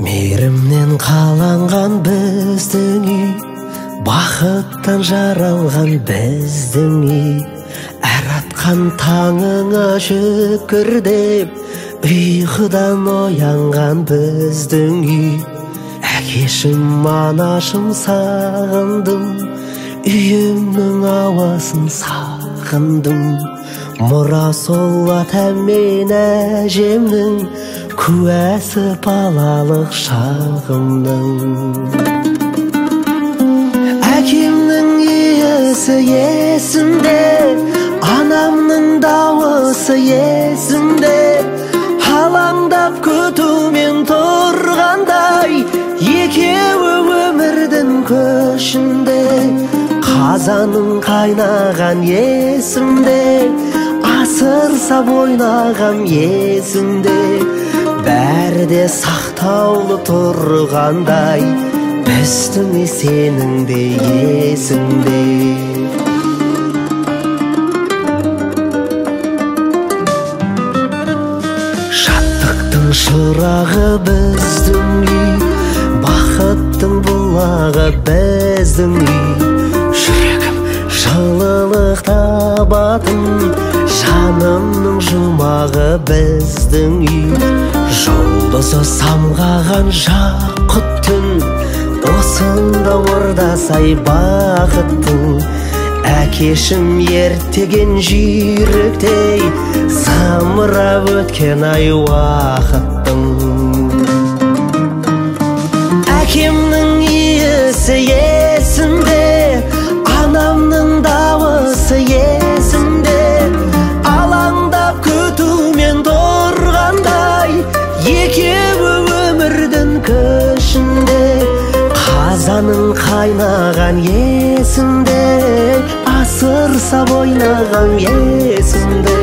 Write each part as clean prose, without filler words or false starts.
Мейірімнен қаланған біздің үй, бақыттан жаралған біздің үй. Әр атқан таңыңа шүкір деп, ұйқыдан оянған біздің үй. Әкешім, анашым сағындым, үйімнің ауасын сағындым. Мұра сол атам мен әжемнің, куәсі балалық шағымның. Әкемнің иісі есімде, анамның дауысы есімде. Алаңдап күтумен тұрғандай, екеуі өмірдің көшінде. Қазаның қайнаған есімде, асыр сап ойнағам есімде. Бәрі де сақтаулы тұрғандай, біздің сенің де есіңде. Шаттықтың шырағы біздің үй, бақыттың бұлағы біздің үй. Жүрегім жылылық табатын, жанымның жұмағы біздің үй. Жұлдызы самғаған жақұт түн, осында ордасай бақыттың. Әкешім ертеген жүйріктей, самырап өткен ай уақыттың. Әкемнің иісі есімде, анамның дауысы есімде. Алаңдап күтумен тұрғандай, екеуі өмірдің көшінде. Қазаның қайнаған есімде, асыр сап ойнаған есімде.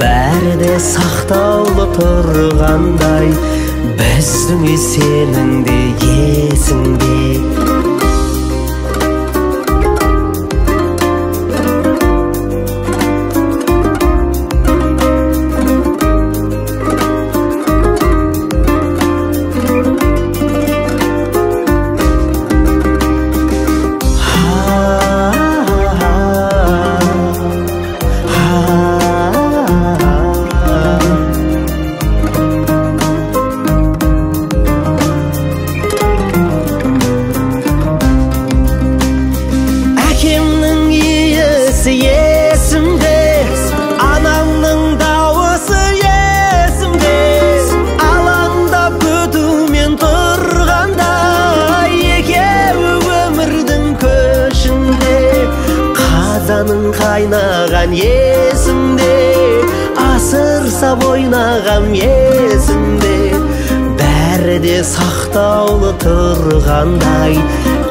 Бәрі де сақтаулы тұрғандай, біздің сенің де есіңде. Есімде, анамның дауысы есімде. Алаңдап күтумен тұрғанда, екеуі өмірдің көшінде. Қазаның қайнаған есімде, асыр сап ойнағам есімде. Бәрі де сақтаулы тұрғандай,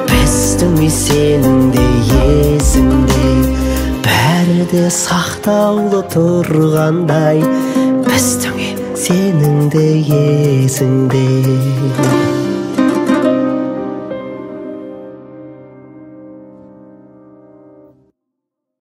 біздің сенің де есіңде. Бәрі де сақтаулы тұрғандай, біздің сенің де есіңде.